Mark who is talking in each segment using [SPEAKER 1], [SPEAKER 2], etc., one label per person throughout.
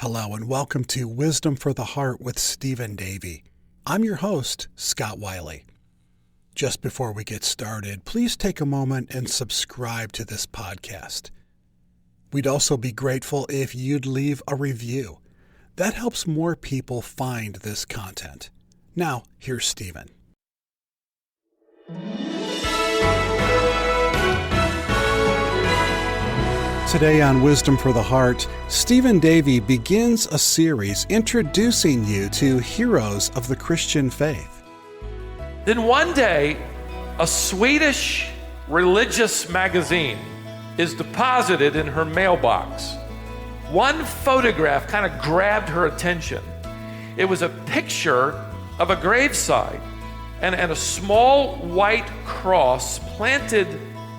[SPEAKER 1] Hello and welcome to Wisdom for the Heart with Stephen Davey. I'm your host, Scott Wiley. Just before we get started, please take a moment and subscribe to this podcast. We'd also be grateful if you'd leave a review. That helps more people find this content. Now, here's Stephen. Today on Wisdom for the Heart, Stephen Davey begins a series introducing you to heroes of the Christian faith.
[SPEAKER 2] Then one day, a Swedish religious magazine is deposited in her mailbox. One photograph kind of grabbed her attention. It was a picture of a graveside and a small white cross planted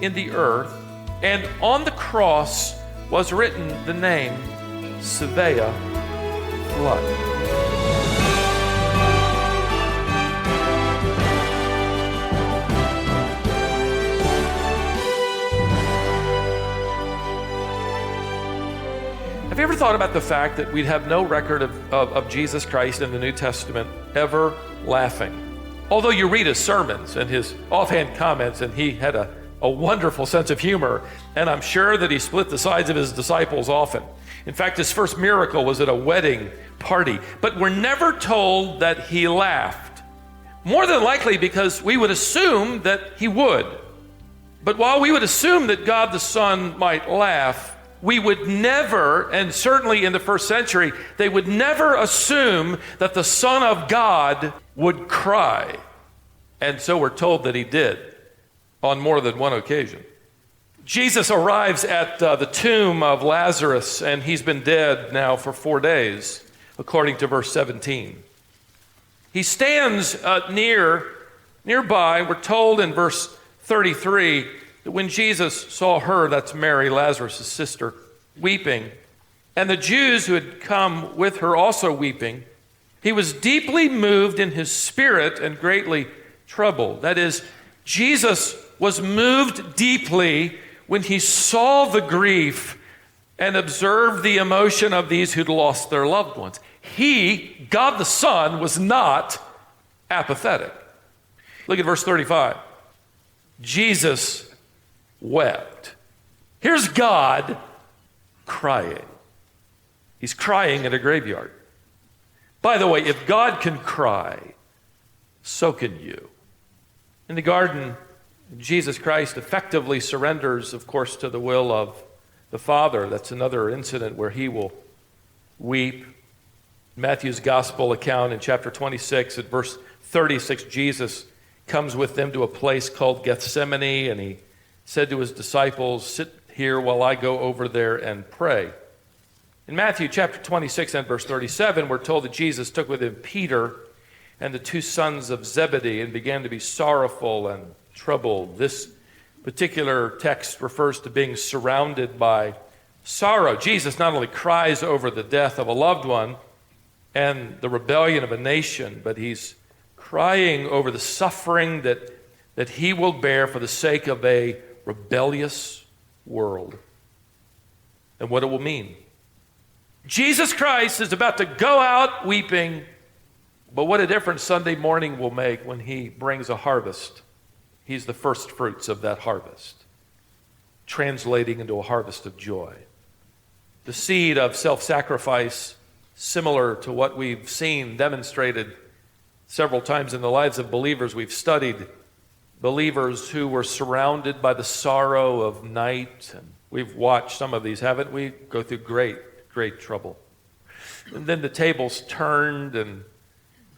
[SPEAKER 2] in the earth, and on the cross was written the name Svea Flood. Have you ever thought about the fact that we'd have no record of Jesus Christ in the New Testament ever laughing? Although you read his sermons and his offhand comments, and he had a wonderful sense of humor, and I'm sure that he split the sides of his disciples often. In fact, his first miracle was at a wedding party, but we're never told that he laughed. More than likely because we would assume that he would. But while we would assume that God the Son might laugh, we would never, and certainly in the first century, they would never assume that the Son of God would cry. And so we're told that he did on more than one occasion. Jesus arrives at the tomb of Lazarus, and he's been dead now for 4 days, according to verse 17. He stands nearby. We're told in verse 33 that when Jesus saw her, that's Mary, Lazarus' sister, weeping, and the Jews who had come with her also weeping, he was deeply moved in his spirit and greatly troubled. That is, Jesus was moved deeply when he saw the grief and observed the emotion of these who'd lost their loved ones. He, God the Son, was not apathetic. Look at verse 35. Jesus wept. Here's God crying. He's crying at a graveyard. By the way, if God can cry, so can you. In the garden, Jesus Christ effectively surrenders, of course, to the will of the Father. That's another incident where he will weep. Matthew's gospel account in chapter 26 at verse 36, Jesus comes with them to a place called Gethsemane, and he said to his disciples, "Sit here while I go over there and pray." In Matthew chapter 26 and verse 37, we're told that Jesus took with him Peter and the two sons of Zebedee and began to be sorrowful and troubled. This particular text refers to being surrounded by sorrow. Jesus not only cries over the death of a loved one and the rebellion of a nation, but he's crying over the suffering that he will bear for the sake of a rebellious world and what it will mean. Jesus Christ is about to go out weeping, but what a difference Sunday morning will make when he brings a harvest. He's the first fruits of that harvest, translating into a harvest of joy. The seed of self-sacrifice, similar to what we've seen demonstrated several times in the lives of believers. We've studied believers who were surrounded by the sorrow of night, and we've watched some of these, haven't we? Go through great trouble. And then the tables turned, and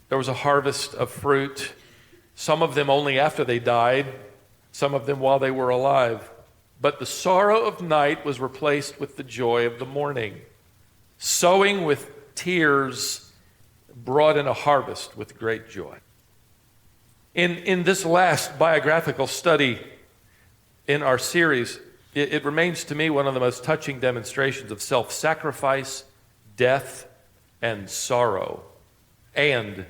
[SPEAKER 2] there was a harvest of fruit. Some of them only after they died, some of them while they were alive. But the sorrow of night was replaced with the joy of the morning. Sowing with tears brought in a harvest with great joy. In this last biographical study in our series, it remains to me one of the most touching demonstrations of self-sacrifice, death, and sorrow, and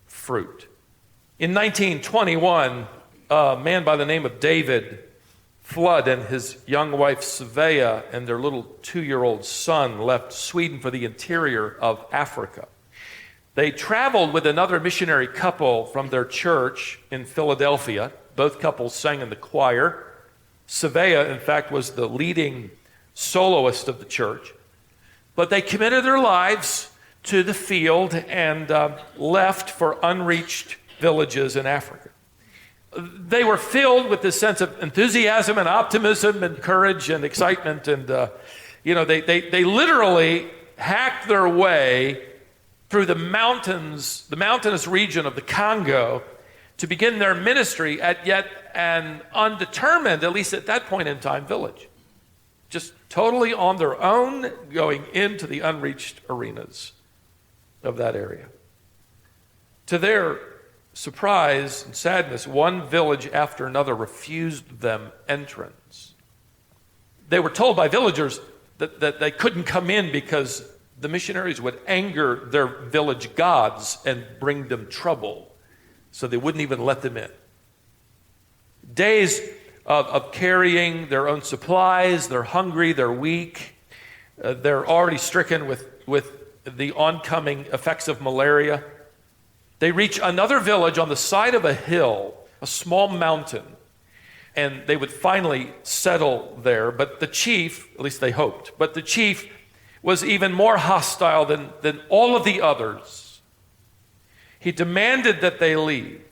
[SPEAKER 2] fruit. In 1921, a man by the name of David Flood and his young wife Svea and their little 2-year-old son left Sweden for the interior of Africa. They traveled with another missionary couple from their church in Philadelphia. Both couples sang in the choir. Svea, in fact, was the leading soloist of the church. But they committed their lives to the field and left for unreached villages in Africa. They were filled with this sense of enthusiasm and optimism and courage and excitement. And, they literally hacked their way through the mountainous region of the Congo to begin their ministry at yet an undetermined, at least at that point in time, village. Just totally on their own, going into the unreached arenas of that area. To their surprise and sadness, one village after another refused them entrance. They were told by villagers that they couldn't come in because the missionaries would anger their village gods and bring them trouble, so they wouldn't even let them in. Days of carrying their own supplies, they're hungry, they're weak, they're already stricken with the oncoming effects of malaria. They reach another village on the side of a hill, a small mountain, and they would finally settle there. But the chief, at least they hoped, but the chief was even more hostile than all of the others. He demanded that they leave.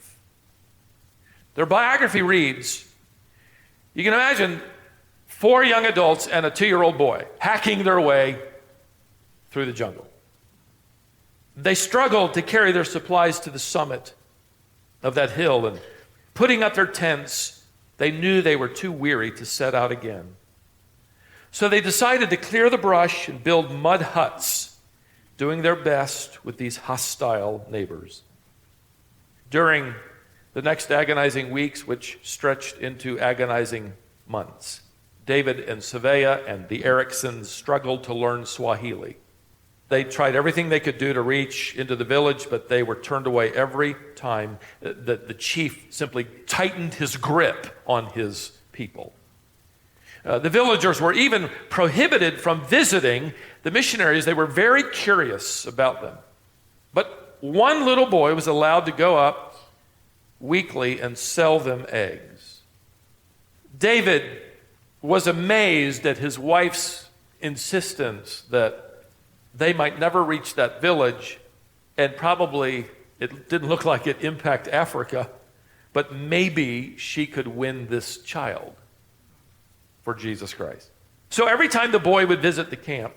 [SPEAKER 2] Their biography reads, you can imagine 4 young adults and a 2-year-old boy hacking their way through the jungle. They struggled to carry their supplies to the summit of that hill, and putting up their tents, they knew they were too weary to set out again. So they decided to clear the brush and build mud huts, doing their best with these hostile neighbors. During the next agonizing weeks, which stretched into agonizing months, David and Svea and the Ericsons struggled to learn Swahili. They tried everything they could do to reach into the village, but they were turned away every time. The chief simply tightened his grip on his people. The villagers were even prohibited from visiting the missionaries. They were very curious about them. But one little boy was allowed to go up weekly and sell them eggs. David was amazed at his wife's insistence that they might never reach that village, and probably it didn't look like it impact Africa, but maybe she could win this child for Jesus Christ. So every time the boy would visit the camp,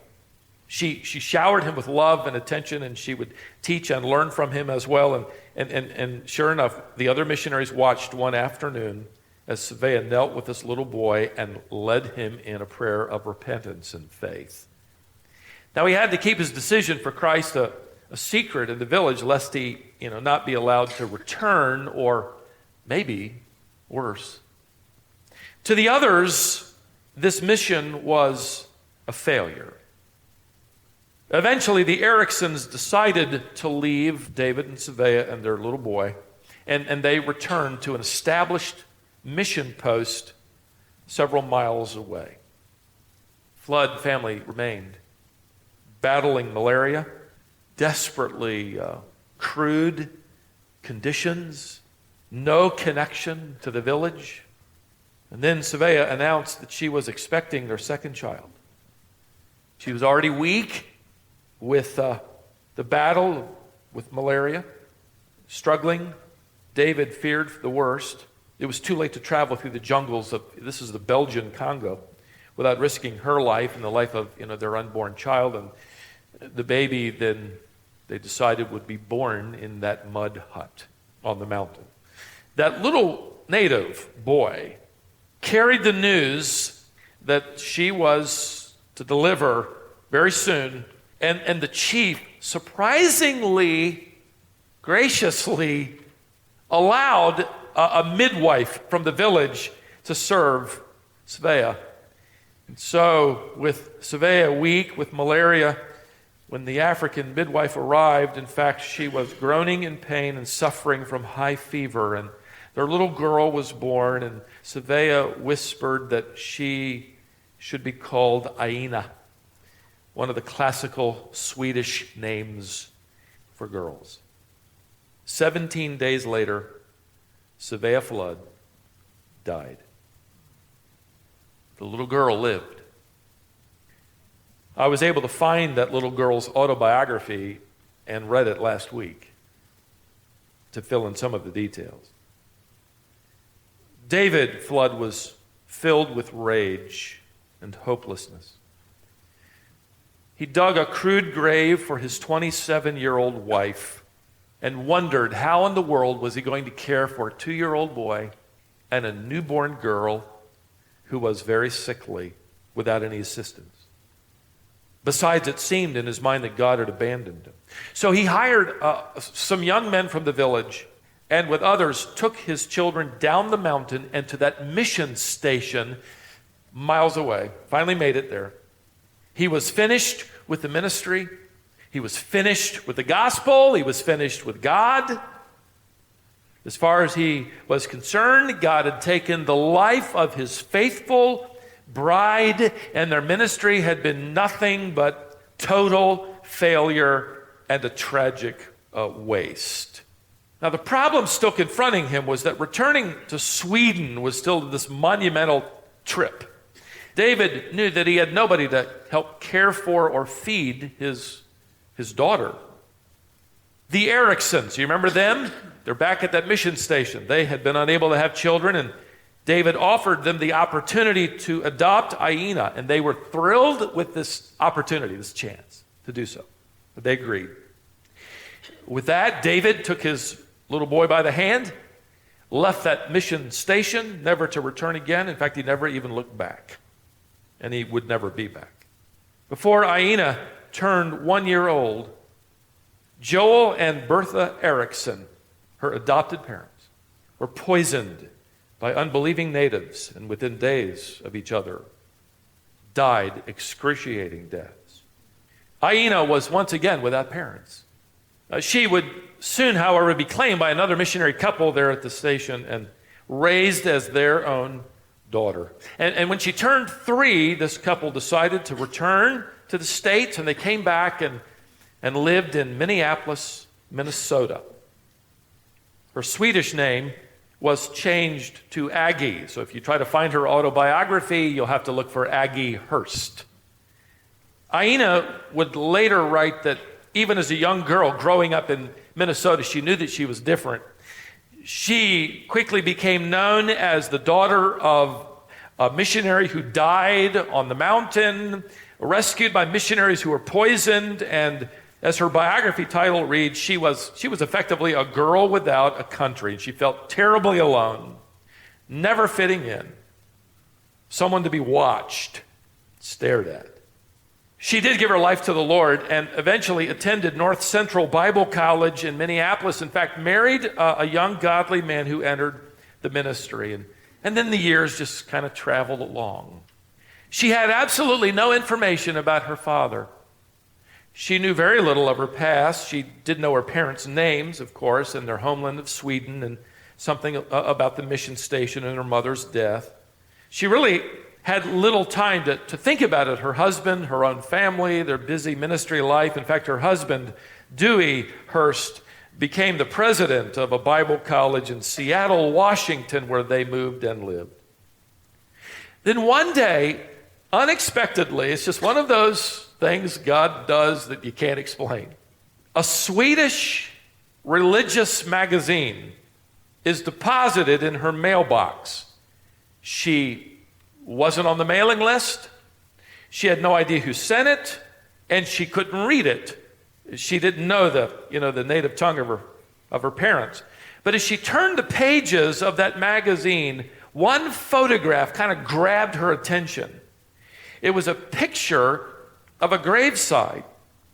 [SPEAKER 2] she showered him with love and attention, and she would teach and learn from him as well. And sure enough, the other missionaries watched one afternoon as Svea knelt with this little boy and led him in a prayer of repentance and faith. Now, he had to keep his decision for Christ a secret in the village, lest he, not be allowed to return, or maybe worse. To the others, this mission was a failure. Eventually, the Ericsons decided to leave David and Svea and their little boy, and they returned to an established mission post several miles away. Flood family remained, battling malaria, desperately crude conditions, no connection to the village. And then Svea announced that she was expecting their second child. She was already weak with the battle with malaria, struggling. David feared the worst. It was too late to travel through the jungles of, this is the Belgian Congo, without risking her life and the life of their unborn child. And the baby then they decided would be born in that mud hut on the mountain. That little native boy carried the news that she was to deliver very soon, and the chief surprisingly, graciously allowed a midwife from the village to serve Svea. And so, with Svea weak with malaria, when the African midwife arrived, in fact, she was groaning in pain and suffering from high fever, and Their little girl was born, and Svea whispered that she should be called Aina, one of the classical Swedish names for girls. 17 days later, Svea Flood died. The little girl lived. I was able to find that little girl's autobiography and read it last week to fill in some of the details. David Flood was filled with rage and hopelessness. He dug a crude grave for his 27-year-old wife and wondered how in the world was he going to care for a 2-year-old boy and a newborn girl who was very sickly without any assistance. Besides, it seemed in his mind that God had abandoned him. So he hired some young men from the village and with others took his children down the mountain and to that mission station miles away. Finally made it there. He was finished with the ministry. He was finished with the gospel. He was finished with God. As far as he was concerned, God had taken the life of his faithful bride, and their ministry had been nothing but total failure and a tragic waste. Now, the problem still confronting him was that returning to Sweden was still this monumental trip. David knew that he had nobody to help care for or feed his daughter. The Ericsons, you remember them? They're back at that mission station. They had been unable to have children, and David offered them the opportunity to adopt Aina, and they were thrilled with this opportunity, this chance to do so. But they agreed. With that, David took his little boy by the hand, left that mission station, never to return again. In fact, he never even looked back, and he would never be back. Before Aina turned 1 year old, Joel and Bertha Erickson, her adopted parents, were poisoned by unbelieving natives, and within days of each other, died excruciating deaths. Aina was once again without parents. She would soon, however, be claimed by another missionary couple there at the station and raised as their own daughter. And when she turned 3, this couple decided to return to the States, and they came back and lived in Minneapolis, Minnesota. Her Swedish name was changed to Aggie. So if you try to find her autobiography, you'll have to look for Aggie Hurst. Aina would later write that even as a young girl growing up in Minnesota, she knew that she was different. She quickly became known as the daughter of a missionary who died on the mountain, rescued by missionaries who were poisoned, and as her biography title reads, she was effectively a girl without a country. She felt terribly alone, never fitting in, someone to be watched, stared at. She did give her life to the Lord and eventually attended North Central Bible College in Minneapolis. In fact, married a young godly man who entered the ministry. And then the years just kind of traveled along. She had absolutely no information about her father. She knew very little of her past. She did know her parents' names, of course, and their homeland of Sweden, and something about the mission station and her mother's death. She really had little time to think about it. Her husband, her own family, their busy ministry life. In fact, her husband, Dewey Hurst, became the president of a Bible college in Seattle, Washington, where they moved and lived. Then one day, unexpectedly, it's just one of those things God does that you can't explain. A Swedish religious magazine is deposited in her mailbox. She wasn't on the mailing list. She had no idea who sent it, and she couldn't read it. She didn't know the native tongue of her parents. But as she turned the pages of that magazine, one photograph kind of grabbed her attention. It was a picture of a graveside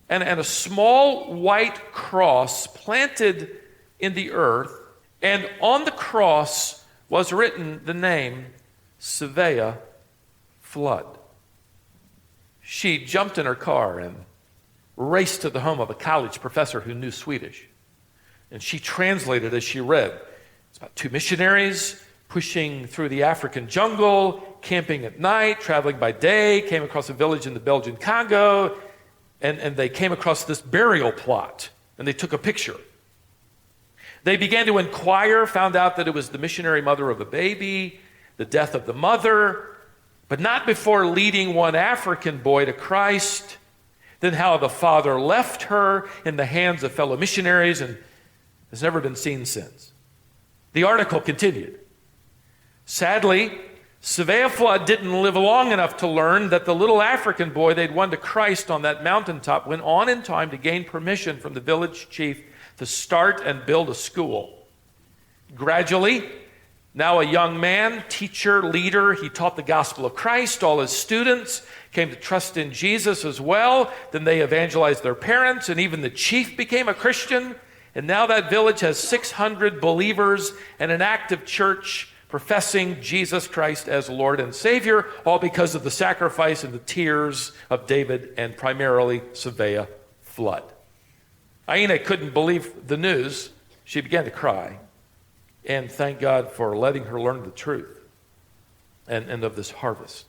[SPEAKER 2] and a small white cross planted in the earth, and on the cross was written the name Svea Flood. She jumped in her car and raced to the home of a college professor who knew Swedish. And she translated as she read. It's about two missionaries pushing through the African jungle, camping at night, traveling by day, came across a village in the Belgian Congo, and they came across this burial plot, and they took a picture. They began to inquire, found out that it was the missionary mother of a baby, the death of the mother, but not before leading one African boy to Christ, then how the father left her in the hands of fellow missionaries and has never been seen since. The article continued. Sadly, Svea Flood didn't live long enough to learn that the little African boy they'd won to Christ on that mountaintop went on in time to gain permission from the village chief to start and build a school. Gradually, now a young man, teacher, leader, he taught the gospel of Christ. All his students came to trust in Jesus as well. Then they evangelized their parents, and even the chief became a Christian. And now that village has 600 believers and an active church professing Jesus Christ as Lord and Savior, all because of the sacrifice and the tears of David and primarily Svea Flood. Aina couldn't believe the news. She began to cry and thank God for letting her learn the truth and of this harvest.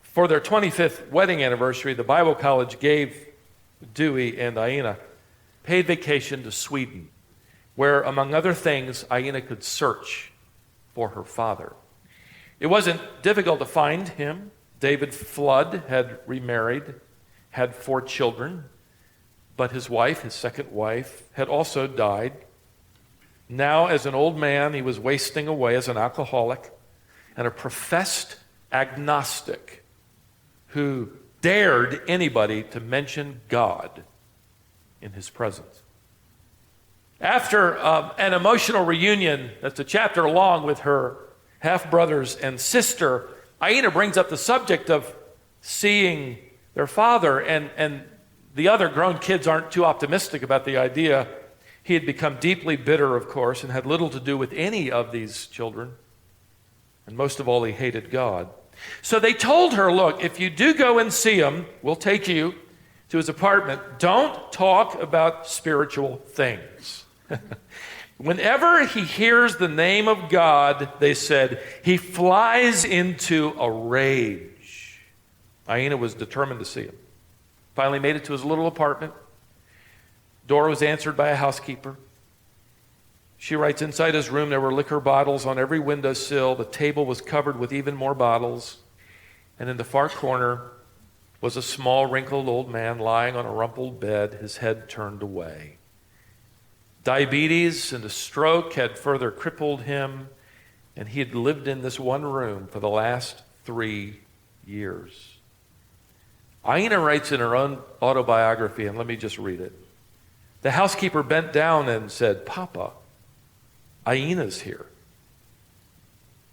[SPEAKER 2] For their 25th wedding anniversary, the Bible College gave Dewey and Aina paid vacation to Sweden, where, among other things, Aina could search for her father. It wasn't difficult to find him. David Flood had remarried, had 4 children, but his wife, his second wife, had also died. Now, as an old man, he was wasting away as an alcoholic and a professed agnostic who dared anybody to mention God in his presence. After an emotional reunion that's a chapter long with her half-brothers and sister, Aina brings up the subject of seeing their father, and the other grown kids aren't too optimistic about the idea. He had become deeply bitter, of course, and had little to do with any of these children. And most of all, he hated God. So they told her, look, if you do go and see him, we'll take you to his apartment. Don't talk about spiritual things. Whenever he hears the name of God, they said, he flies into a rage. Aina was determined to see him. Finally made it to his little apartment. Door was answered by a housekeeper. She writes, inside his room there were liquor bottles on every windowsill. The table was covered with even more bottles. And in the far corner was a small, wrinkled old man lying on a rumpled bed, his head turned away. Diabetes and a stroke had further crippled him, and he had lived in this one room for the last 3 years. Aina writes in her own autobiography, and let me just read it. The housekeeper bent down and said, Papa, Aina's here.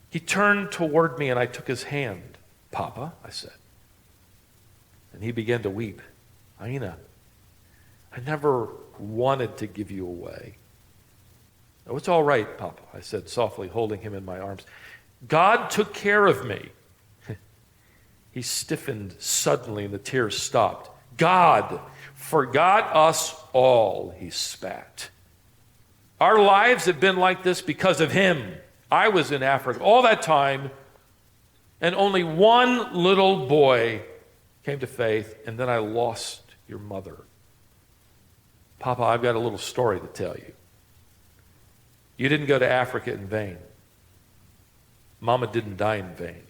[SPEAKER 2] He turned toward me and I took his hand. Papa, I said. And he began to weep. Aina, I never wanted to give you away. Oh, it's all right, Papa, I said softly, holding him in my arms. God took care of me. He stiffened suddenly and the tears stopped. God forgot us all, he spat. Our lives have been like this because of him. I was in Africa all that time, and only one little boy came to faith, and then I lost your mother. Papa, I've got a little story to tell you. You didn't go to Africa in vain. Mama didn't die in vain.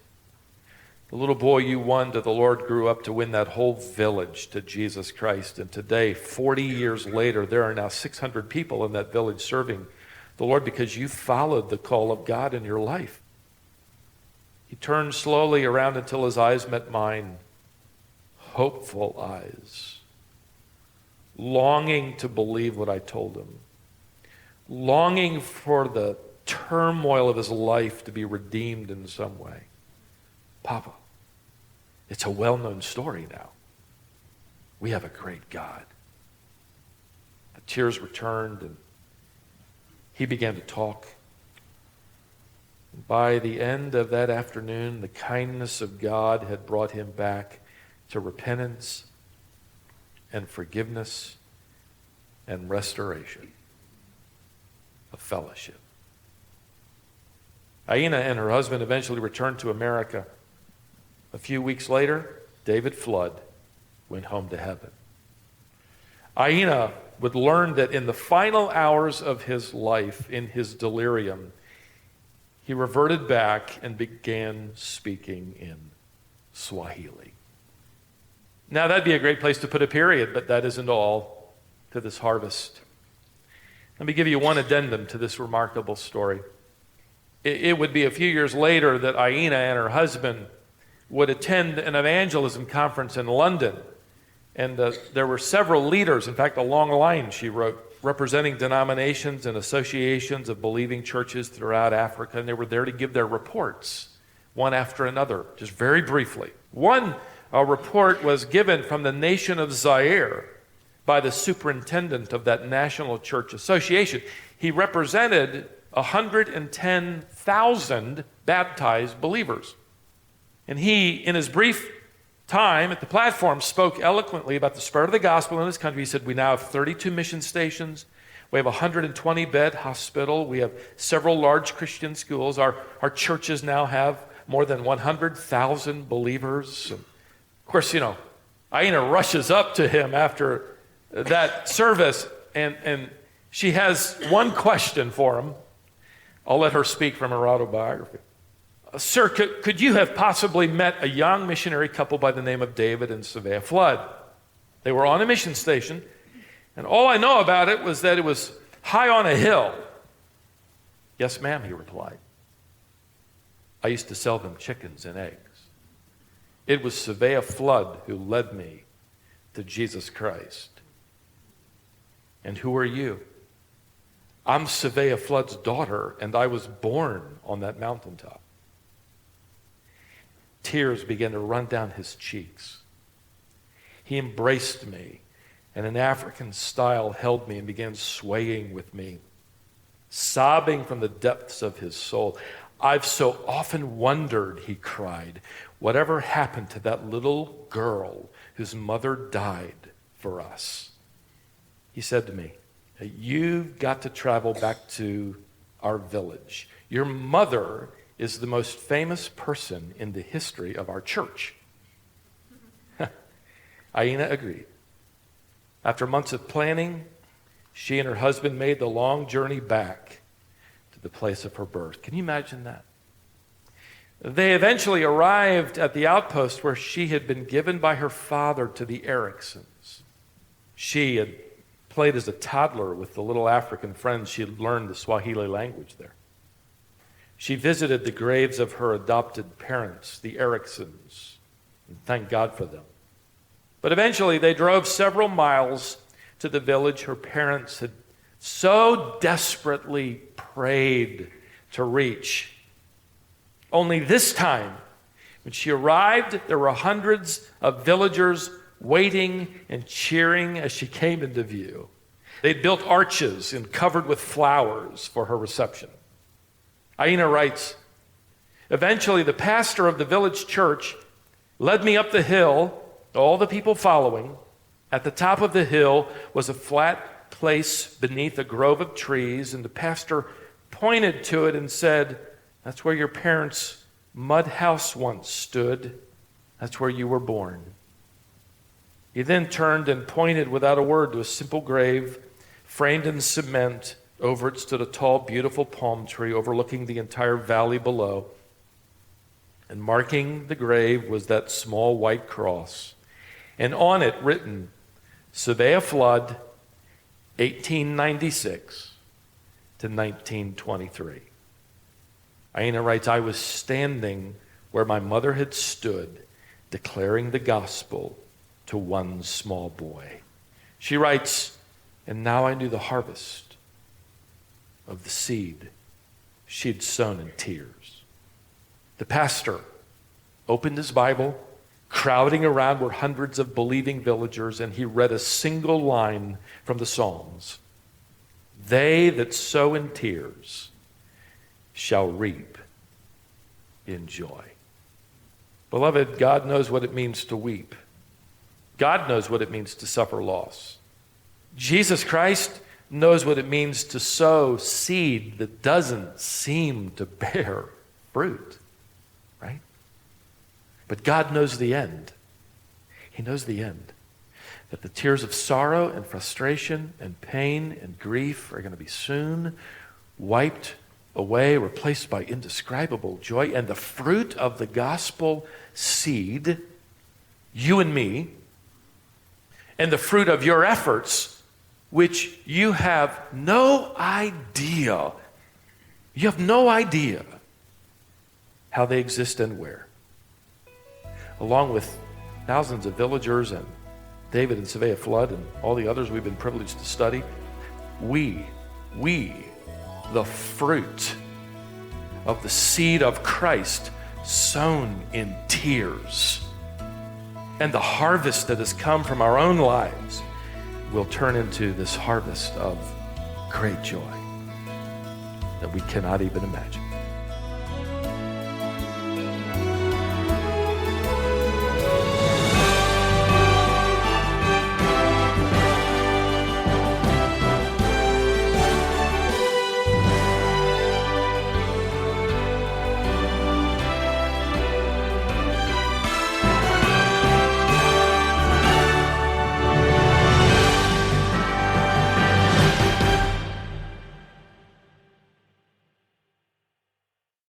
[SPEAKER 2] The little boy you won to the Lord grew up to win that whole village to Jesus Christ. And today, 40 years later, there are now 600 people in that village serving the Lord because you followed the call of God in your life. He turned slowly around until his eyes met mine. Hopeful eyes. Longing to believe what I told him. Longing for the turmoil of his life to be redeemed in some way. Papa, it's a well-known story now. We have a great God. The tears returned and he began to talk. By the end of that afternoon, the kindness of God had brought him back to repentance and forgiveness and restoration of fellowship. Aina and her husband eventually returned to America. A few weeks later, David Flood went home to heaven. Aina would learn that in the final hours of his life, in his delirium, he reverted back and began speaking in Swahili. Now, that'd be a great place to put a period, but that isn't all to this harvest. Let me give you one addendum to this remarkable story. It would be a few years later that Aina and her husband would attend an evangelism conference in London. And there were several leaders, in fact, a long line, she wrote, representing denominations and associations of believing churches throughout Africa, and they were there to give their reports, one after another, just very briefly. One report was given from the nation of Zaire by the superintendent of that National Church Association. He represented 110,000 baptized believers. And he, in his brief time at the platform, spoke eloquently about the spread of the gospel in this country. He said, we now have 32 mission stations. We have a 120-bed hospital. We have several large Christian schools. Our churches now have more than 100,000 believers. And of course, Aina rushes up to him after that service, and she has one question for him. I'll let her speak from her autobiography. Sir, could you have possibly met a young missionary couple by the name of David and Svea Flood? They were on a mission station, and all I know about it was that it was high on a hill. Yes, ma'am, he replied. I used to sell them chickens and eggs. It was Svea Flood who led me to Jesus Christ. And who are you? I'm Svea Flood's daughter, and I was born on that mountaintop. Tears began to run down his cheeks. He embraced me and in African style held me and began swaying with me, sobbing from the depths of his soul. I've so often wondered, he cried, whatever happened to that little girl whose mother died for us. He said to me, you've got to travel back to our village. Your mother is the most famous person in the history of our church. Aina agreed. After months of planning, she and her husband made the long journey back to the place of her birth. Can you imagine that? They eventually arrived at the outpost where she had been given by her father to the Ericsons. She had played as a toddler with the little African friends. She had learned the Swahili language there. She visited the graves of her adopted parents, the Ericsons, and thanked God for them. But eventually they drove several miles to the village her parents had so desperately prayed to reach. Only this time, when she arrived, there were hundreds of villagers waiting and cheering as she came into view. They'd built arches and covered with flowers for her reception. Aina writes, eventually the pastor of the village church led me up the hill, all the people following. At the top of the hill was a flat place beneath a grove of trees, and the pastor pointed to it and said, that's where your parents' mud house once stood. That's where you were born. He then turned and pointed without a word to a simple grave framed in cement. Over it stood a tall, beautiful palm tree overlooking the entire valley below. And marking the grave was that small white cross. And on it written, Svea Flood, 1896 to 1923. Aina writes, I was standing where my mother had stood, declaring the gospel to one small boy. She writes, and now I knew the harvest of the seed she'd sown in tears. The pastor opened his Bible. Crowding around were hundreds of believing villagers, and he read a single line from the Psalms. They that sow in tears shall reap in joy. Beloved, God knows what it means to weep. God knows what it means to suffer loss. Jesus Christ knows what it means to sow seed that doesn't seem to bear fruit, right? But God knows the end. He knows the end. That the tears of sorrow and frustration and pain and grief are going to be soon wiped away, replaced by indescribable joy. And the fruit of the gospel seed, you and me, and the fruit of your efforts, which you have no idea, how they exist and where. Along with thousands of villagers and David and Svea Flood and all the others we've been privileged to study, we, the fruit of the seed of Christ sown in tears, and the harvest that has come from our own lives will turn into this harvest of great joy that we cannot even imagine.